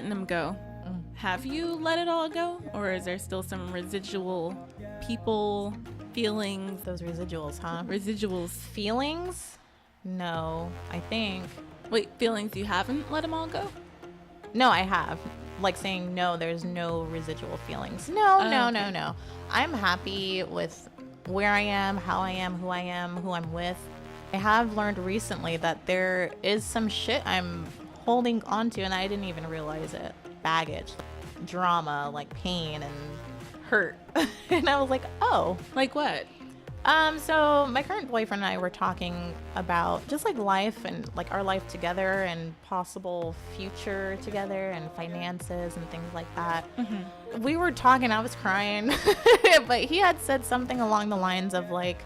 letting them go. Have you let it all go? Or is there still some residual people, feelings? Those residuals, huh? Residuals. Feelings? No, I think. Wait, feelings you haven't let them all go? No, I have. Like saying, no, there's no residual feelings. No. I'm happy with where I am, how I am, who I'm with. I have learned recently that there is some shit I'm holding on to and I didn't even realize it. Baggage, drama, like pain and hurt. And I was like, oh. Like what? So my current boyfriend and I were talking about just like life and like our life together and possible future together and finances and things like that. Mm-hmm. We were talking, I was crying, but he had said something along the lines of like,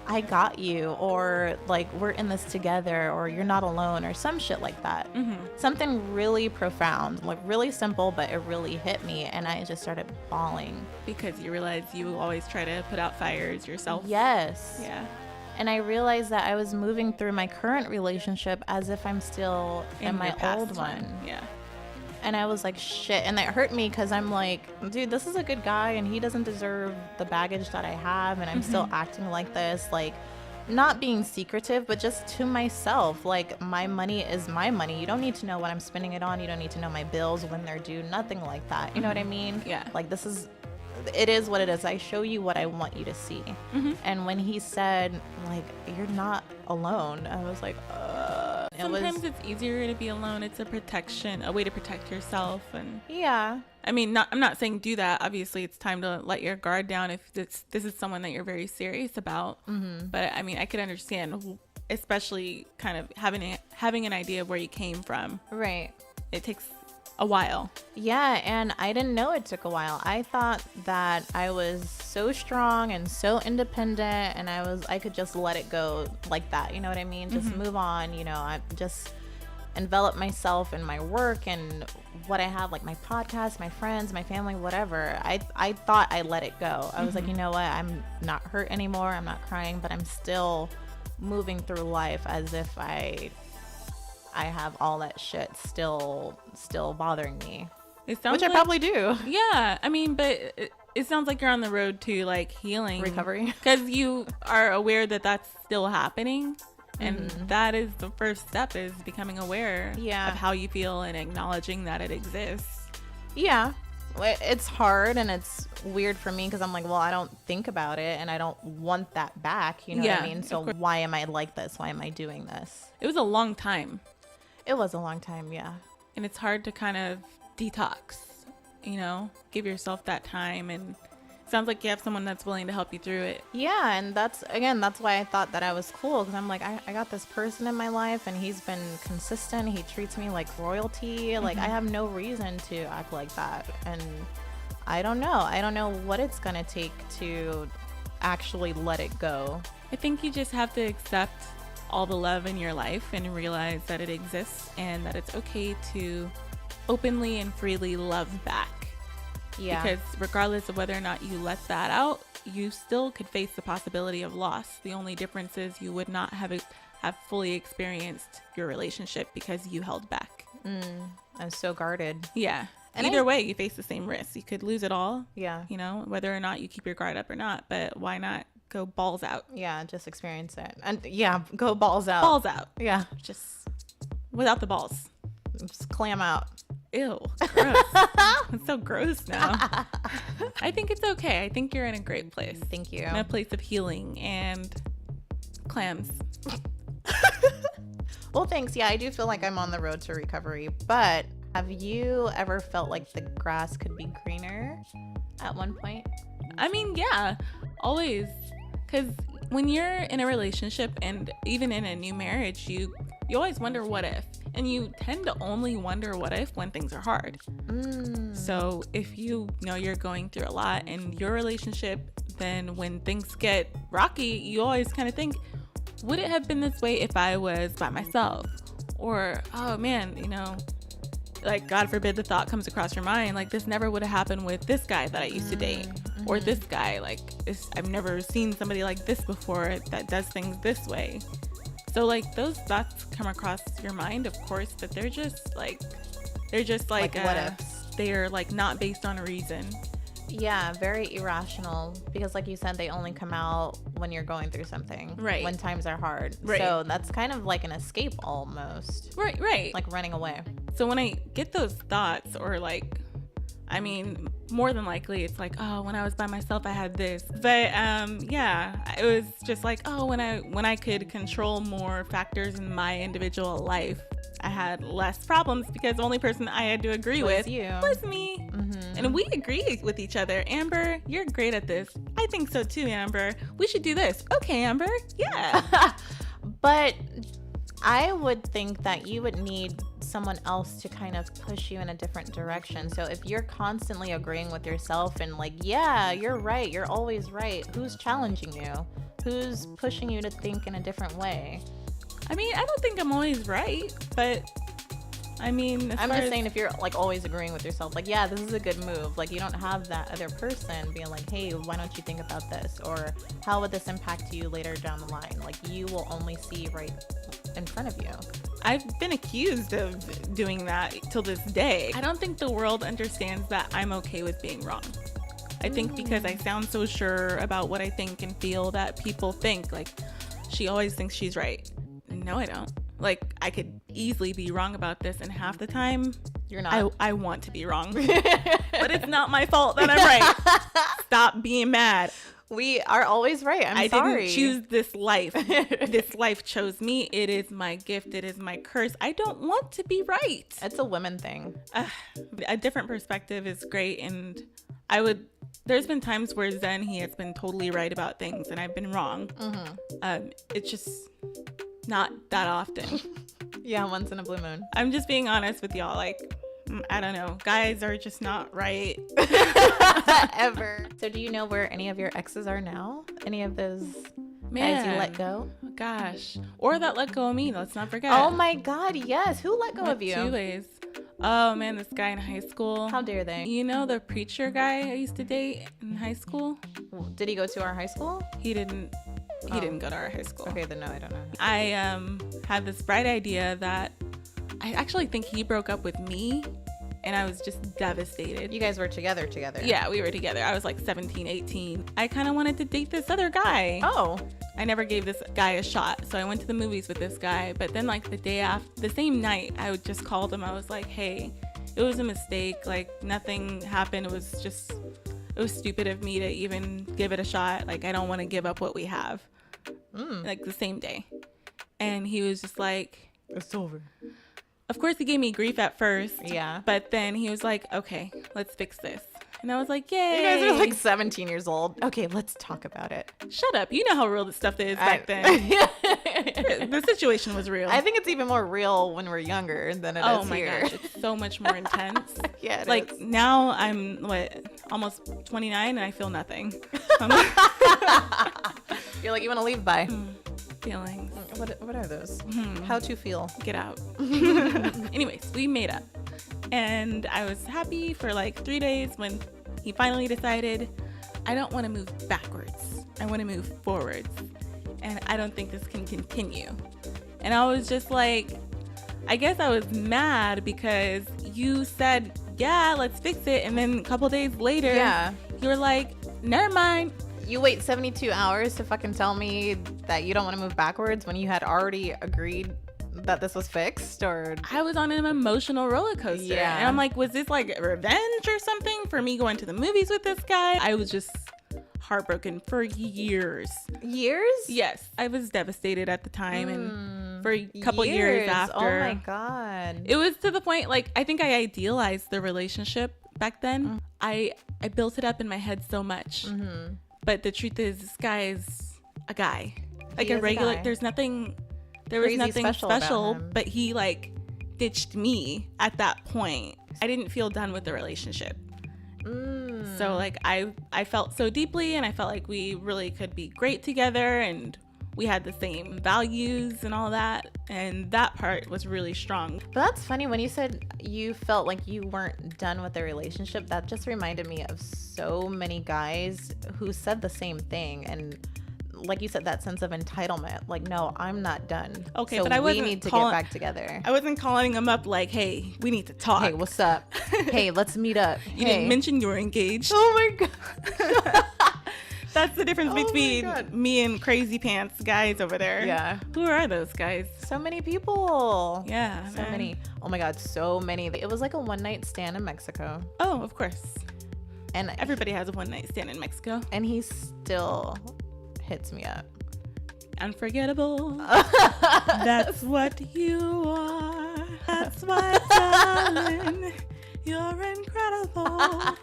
I got you, or like we're in this together, or you're not alone, or some shit like that. Mm-hmm. Something really profound, like really simple, but it really hit me, and I just started bawling. Because you realize you always try to put out fires yourself. Yes. Yeah. And I realized that I was moving through my current relationship as if I'm still in my old one. Yeah. And I was like, shit. And that hurt me because I'm like, dude, this is a good guy and he doesn't deserve the baggage that I have. And I'm still acting like this, like not being secretive, but just to myself. Like, my money is my money. You don't need to know what I'm spending it on. You don't need to know my bills when they're due. Nothing like that. You know what I mean? Yeah. Like, it is what it is. I show you what I want you to see. Mm-hmm. And when he said, like, you're not alone, I was like, Sometimes it's easier to be alone. It's a protection, a way to protect yourself. And yeah. I mean, I'm not saying do that. Obviously, it's time to let your guard down if this is someone that you're very serious about. Mm-hmm. But I mean, I could understand, especially kind of having an idea of where you came from. Right. It takes a while. Yeah, and I didn't know it took a while. I thought that I was so strong and so independent, and I could just let it go like that. You know what I mean? Just move on. You know, I just envelop myself in my work and what I have, like my podcast, my friends, my family, whatever. I thought I let it go. I was like, you know what? I'm not hurt anymore. I'm not crying, but I'm still moving through life as if I have all that shit still bothering me, which I probably do. Yeah, I mean, but it sounds like you're on the road to like healing, recovery, because you are aware that that's still happening, and that is the first step, is becoming aware of how you feel and acknowledging that it exists. Yeah, it's hard and it's weird for me because I'm like, well, I don't think about it and I don't want that back. You know what I mean? So why am I like this? Why am I doing this? It was a long time. It was a long time, yeah. And it's hard to kind of detox, you know, give yourself that time. And it sounds like you have someone that's willing to help you through it. Yeah, and that's why I thought that I was cool, because I'm like, I got this person in my life and he's been consistent. He treats me like royalty. Like, I have no reason to act like that. And I don't know what it's going to take to actually let it go. I think you just have to accept all the love in your life and realize that it exists and that it's okay to openly and freely love back. Yeah. Because regardless of whether or not you let that out, you still could face the possibility of loss. The only difference is you would not have fully experienced your relationship because you held back. I'm so guarded. Yeah. And either way, you face the same risk. You could lose it all. Yeah. You know, whether or not you keep your guard up or not, but why not go balls out? Yeah, just experience it. And yeah, go balls out. Balls out. Yeah. Just without the balls. Just clam out. Ew, gross. It's so gross now. I think it's okay. I think you're in a great place. Thank you. In a place of healing and clams. Well, thanks. Yeah, I do feel like I'm on the road to recovery. But have you ever felt like the grass could be greener at one point? I mean, yeah, always. Because when you're in a relationship and even in a new marriage, you always wonder what if. And you tend to only wonder what if when things are hard. So if you know you're going through a lot in your relationship, then when things get rocky, you always kind of think, would it have been this way if I was by myself? Or, oh man, you know, like, God forbid the thought comes across your mind, like, this never would have happened with this guy that I used to date. Or this guy, like, I've never seen somebody like this before that does things this way. So, like, those thoughts come across your mind, of course, but they're just, like, They're just like what ifs. They're like not based on a reason. Yeah, very irrational, because like you said, they only come out when you're going through something, right? When times are hard, right? So that's kind of like an escape almost, right? Like running away. So when I get those thoughts, or like, I mean, more than likely it's like, oh, when I was by myself I had this, but yeah, it was just like, oh, when I could control more factors in my individual life, I had less problems, because the only person I had to agree with was me. Mm-hmm. And we agree with each other. Amber, you're great at this. I think so too, Amber. We should do this. Okay, Amber. Yeah. But I would think that you would need someone else to kind of push you in a different direction. So if you're constantly agreeing with yourself and like, yeah, you're right, you're always right, who's challenging you? Who's pushing you to think in a different way? I mean, I don't think I'm always right, but I mean, I'm just saying, if you're like always agreeing with yourself, like, yeah, this is a good move, like you don't have that other person being like, hey, why don't you think about this, or how would this impact you later down the line? Like, you will only see right in front of you. I've been accused of doing that till this day. I don't think the world understands that I'm okay with being wrong. I think because I sound so sure about what I think and feel, that people think like, she always thinks she's right. No, I don't. Like, I could easily be wrong about this, and half the time you're not. I want to be wrong. But it's not my fault that I'm right. Stop being mad. We are always right. I didn't choose this life. This life chose me. It is my gift. It is my curse. I don't want to be right. It's a women thing. A different perspective is great, and there's been times where Zen, he has been totally right about things and I've been wrong. Mm-hmm. It's just not that often. Yeah, once in a blue moon. I'm just being honest with y'all. Like, I don't know. Guys are just not right. Ever. So do you know where any of your exes are now? Any of those guys you let go? Gosh. Or that let go of me. Let's not forget. Oh my God, yes. Who let go of you? 2 ways. Oh man, this guy in high school. How dare they? You know the preacher guy I used to date in high school? Did he go to our high school? He didn't go to our high school. Okay, then no, I don't know. I had this bright idea that I actually think he broke up with me, and I was just devastated. You guys were together? Yeah, we were together. I was like 17, 18. I kind of wanted to date this other guy. Oh. I never gave this guy a shot, so I went to the movies with this guy. But then like the same night, I would just call him. I was like, hey, it was a mistake. Like, nothing happened. It was stupid of me to even give it a shot. Like, I don't want to give up what we have. Like the same day. And he was just like, it's over. Of course he gave me grief at first. Yeah. But then he was like, okay, let's fix this. And I was like, yay. You guys are like 17 years old. Okay, let's talk about it. Shut up. You know how real this stuff is back then. The situation was real. I think it's even more real when we're younger than it is here. Oh my gosh, it's so much more intense. Yeah, like, now I'm almost 29 and I feel nothing. You're like, you want to leave? Bye. Feelings. What are those? How to feel? Get out. Anyways, we made up. And I was happy for like 3 days when he finally decided, I don't want to move backwards. I want to move forwards. And I don't think this can continue. And I was just like, I guess I was mad because you said, yeah, let's fix it. And then a couple days later, you were like, never mind. You wait 72 hours to fucking tell me that you don't want to move backwards when you had already agreed that this was fixed? Or I was on an emotional roller coaster. Yeah. And I'm like, was this like revenge or something for me going to the movies with this guy? I was just heartbroken for years. Years? Yes. I was devastated at the time and for a couple years after. Oh my God. It was to the point, like, I think I idealized the relationship back then. I built it up in my head so much. But the truth is, this guy is a guy. Like, a regular, there was nothing special, but he like ditched me at that point. I didn't feel done with the relationship. So like I felt so deeply, and I felt like we really could be great together, and we had the same values and all that, and that part was really strong. But that's funny, when you said you felt like you weren't done with the relationship, that just reminded me of so many guys who said the same thing. And like you said, that sense of entitlement. Like, no, I'm not done. Okay, so but I we wasn't need to get back together. I wasn't calling him up like, hey, we need to talk. Hey, what's up? Hey, let's meet up. You didn't mention you were engaged. Oh my God. That's the difference between me and crazy pants guys over there. Yeah. Who are those guys? So many people. Yeah. So many. Oh my God, so many. It was like a one night stand in Mexico. Oh, of course. And everybody has a one night stand in Mexico. And he still hits me up. Unforgettable. That's what you are. That's why, darling, you're incredible.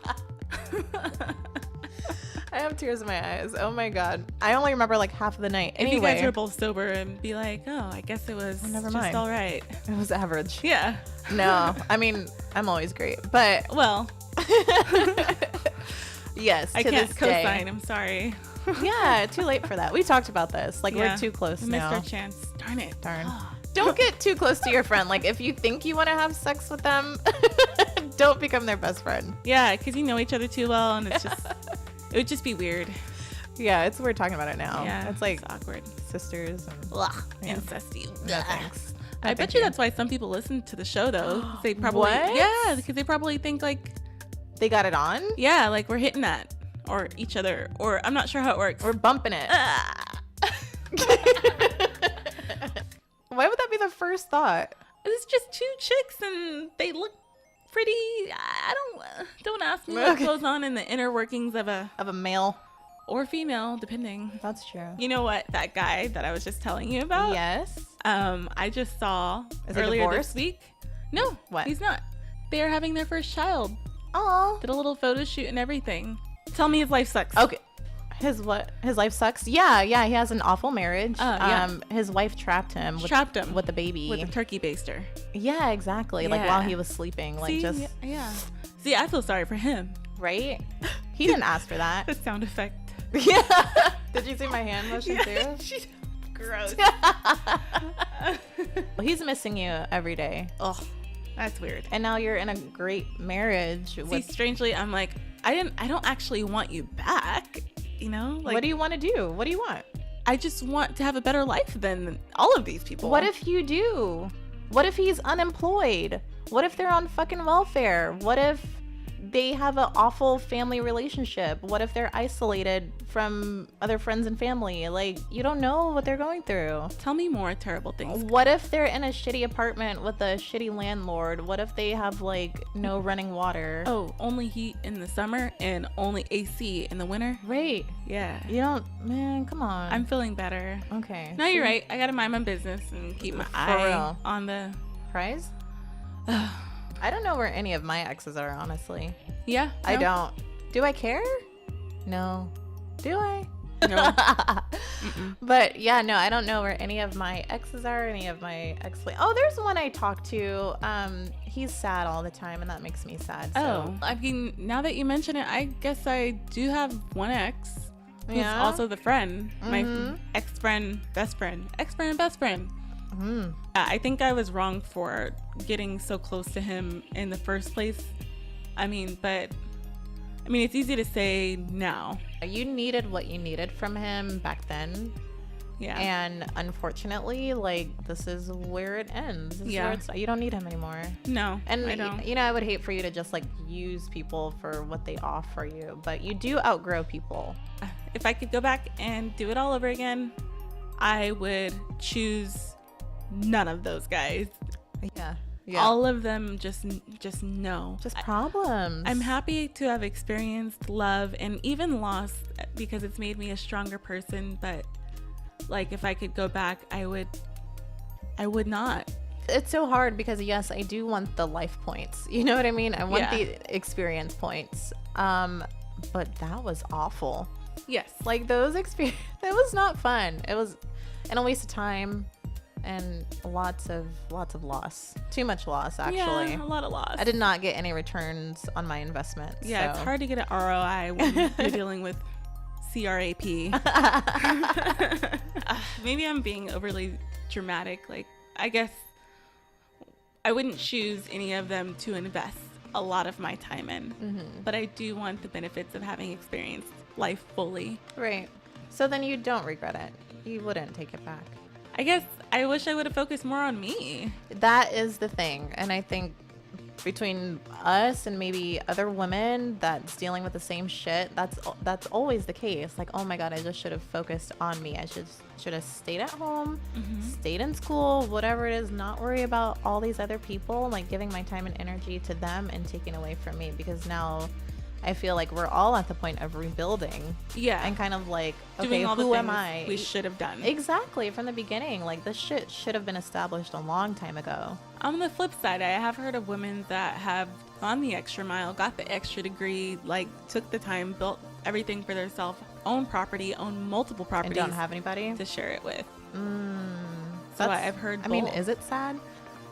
I have tears in my eyes. Oh my God. I only remember like half of the night. If you guys were both sober and be like, oh, I guess it was just all right. It was average. Yeah. No, I mean, I'm always great. But, well, yes, I can't co-sign. I'm sorry. Yeah, too late for that. We talked about this. Like, we're too close now. We missed our chance. Darn it. Darn. Don't get too close to your friend. Like, if you think you want to have sex with them, don't become their best friend. Yeah, because you know each other too well, and it's just... It would just be weird. Yeah, it's weird talking about it now. Yeah, it's like awkward. Sisters and incesty. Yeah, thanks. I bet you that's why some people listen to the show though. They probably because they probably think like they got it on. Yeah, like we're hitting that or each other, or I'm not sure how it works. We're bumping it. Why would that be the first thought? It's just two chicks and they look pretty. I don't ask me what goes on in the inner workings of a male or female, depending. That's true. You know what? That guy that I was just telling you about. Yes. I just saw earlier this week. No, what? He's not. They're having their first child. Oh. Did a little photo shoot and everything. Tell me his life sucks. Okay. His what? His life sucks? Yeah. He has an awful marriage. His wife trapped him with the baby. With a turkey baster. Yeah, exactly. Yeah. Like while he was sleeping. Like yeah. See, I feel sorry for him. Right? He didn't ask for that. The sound effect. Yeah. Did you see my hand motion too? Gross. He's missing you every day. Oh, that's weird. And now you're in a great marriage. See, strangely, I'm like, I don't actually want you back. You know, like, what do you want to do? What do you want? I just want to have a better life than all of these people. What if you do? What if he's unemployed? What if they're on fucking welfare? What if they have an awful family relationship? What if they're isolated from other friends and family? Like, you don't know what they're going through. Tell me more terrible things. What if they're in a shitty apartment with a shitty landlord? What if they have like no running water? Oh, only heat in the summer and only AC in the winter? Right. Yeah. You don't, man, come on. I'm feeling better. Okay. No, you're right. I gotta mind my business and keep my eye on the prize. I don't know where any of my exes are, honestly. Yeah? No? I don't. Do I care? No. Do I? No. But yeah, no, I don't know where any of my exes are, any of my Oh, there's one I talked to. He's sad all the time, and that makes me sad. So. Oh, I mean, now that you mention it, I guess I do have one ex who's also the friend. My ex-friend, best friend. Ex-friend and best friend. I think I was wrong for getting so close to him in the first place. I mean, it's easy to say now. You needed what you needed from him back then. Yeah. And unfortunately, like, this is where it ends. You don't need him anymore. No, and I don't. You know, I would hate for you to just like use people for what they offer you, but you do outgrow people. If I could go back and do it all over again, I would choose none of those guys. Yeah. All of them just no. Just problems. I'm happy to have experienced love and even loss because it's made me a stronger person, but like if I could go back, I would not. It's so hard because yes, I do want the life points. You know what I mean? I want the experience points. But that was awful. Yes. Like those that was not fun. It was a waste of time. And lots of loss. Too much loss, actually. Yeah, a lot of loss. I did not get any returns on my investment. Yeah, so. It's hard to get an ROI when you're dealing with CRAP. Maybe I'm being overly dramatic. Like, I guess I wouldn't choose any of them to invest a lot of my time in. But I do want the benefits of having experienced life fully. Right. So then you don't regret it. You wouldn't take it back. I guess I wish I would have focused more on me. That is the thing. And I think between us and maybe other women that's dealing with the same shit, that's always the case. Like, oh my God, I just should have focused on me. I should have stayed at home, stayed in school, whatever it is, not worry about all these other people, like giving my time and energy to them and taking away from me, because now I feel like we're all at the point of rebuilding. Yeah. And kind of like, okay, doing all who the am things I? we should have done. Exactly. From the beginning. Like, this shit should have been established a long time ago. On the flip side, I have heard of women that have gone the extra mile, got the extra degree, like took the time, built everything for themselves, own property, own multiple properties. And don't have anybody to share it with. So I've heard I mean, both. is it sad?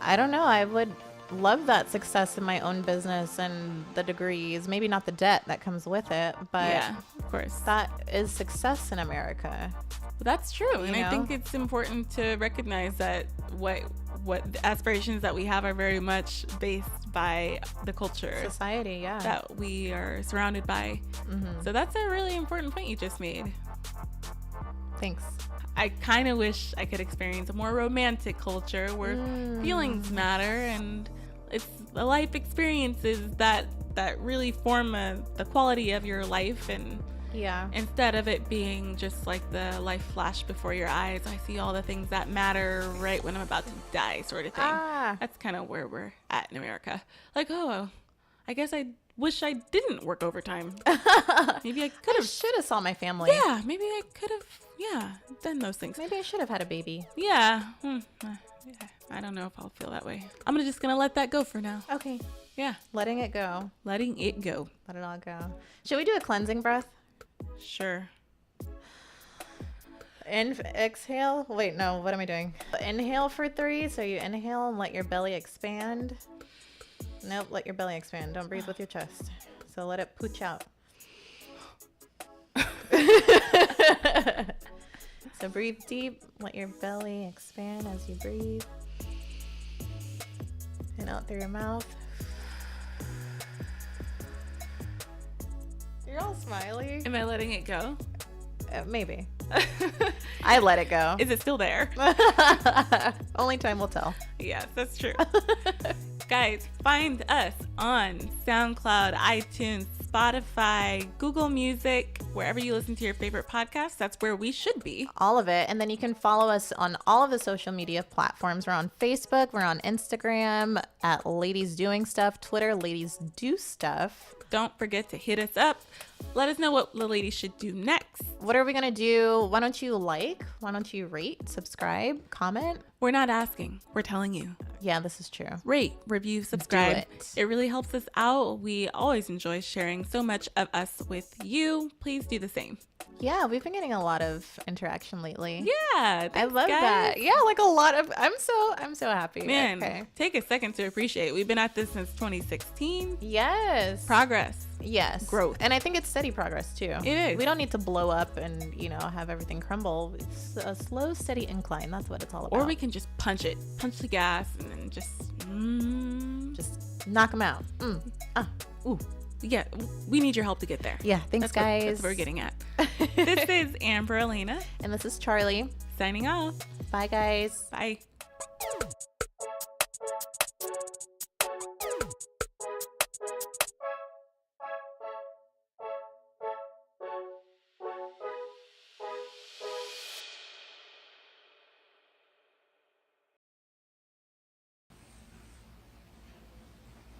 I don't know. I would love that success in my own business and the degrees, maybe not the debt that comes with it, but Yeah, of course. that is success in America. That's true. And You I think know? it's important to recognize that what the aspirations that we have are very much based by the culture Society, yeah. that we are surrounded by. So that's a really important point you just made. Thanks. I kind of wish I could experience a more romantic culture where feelings matter, and it's the life experiences that really form the quality of your life, and Yeah. instead of it being just like the life flash before your eyes, I see all the things that matter right when I'm about to die, sort of thing. That's kind of where we're at in America. Like, oh, I guess I wish I didn't work overtime. Maybe I could I have. should have saw my family. Yeah, maybe I could have. Yeah, done those things. Maybe I should have had a baby. Yeah. Yeah. I don't know if I'll feel that way. I'm just gonna let that go for now. Okay. Yeah. Letting it go. Letting it go. Let it all go. Should we do a cleansing breath? Sure. Exhale. Wait, no. What am I doing? Inhale for 3. So you inhale and let your belly expand. Nope. Let your belly expand. Don't breathe with your chest. So let it pooch out. So breathe deep. Let your belly expand as you breathe. And out through your mouth. You're all smiley. Am I letting it go? Maybe. I let it go. Is it still there? Only time will tell. Yes, that's true. Guys, find us on SoundCloud, iTunes, Spotify, Google Music, wherever you listen to your favorite podcasts. That's where we should be. All of it. And then you can follow us on all of the social media platforms. We're on Facebook. We're on Instagram at Ladies Doing Stuff. Twitter, Ladies Do Stuff. Don't forget to hit us up. Let us know what the ladies should do next. What are we going to do? Why don't you like? Why don't you rate, subscribe, comment? We're not asking. We're telling you. Yeah, this is true. Rate, review, subscribe. it. It really helps us out. We always enjoy sharing so much of us with you. Please do the same. Yeah, we've been getting a lot of interaction lately. Yeah. I thanks, love guys. that. Yeah, like a lot of I'm so happy. Man, Okay. take a second to appreciate. We've been at this since 2016. Yes. Progress. Yes. Growth. And I think it's steady progress too. It is. We don't need to blow up and, have everything crumble. It's a slow, steady incline. That's what it's all about. Or we can just punch the gas, and then just just knock them out. ooh. Yeah, we need your help to get there. Yeah, thanks, guys. That's what we're getting at. This is Aamber Elena And this is Charlie. signing off. Bye, guys. Bye.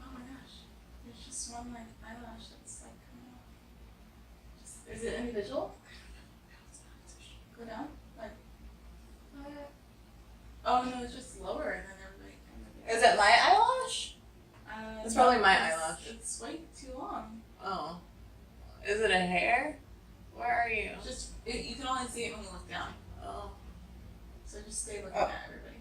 Oh my gosh, there's just one like eyelash that's like coming off. Is it individual? Go down? Like, oh no, it's just lower and then everybody Is it my eyelash? It's probably my eyelash. It's way too long. Oh. Is it a hair? Where are you? You can only see it when you look down. Oh. So just stay looking Oh. at everybody.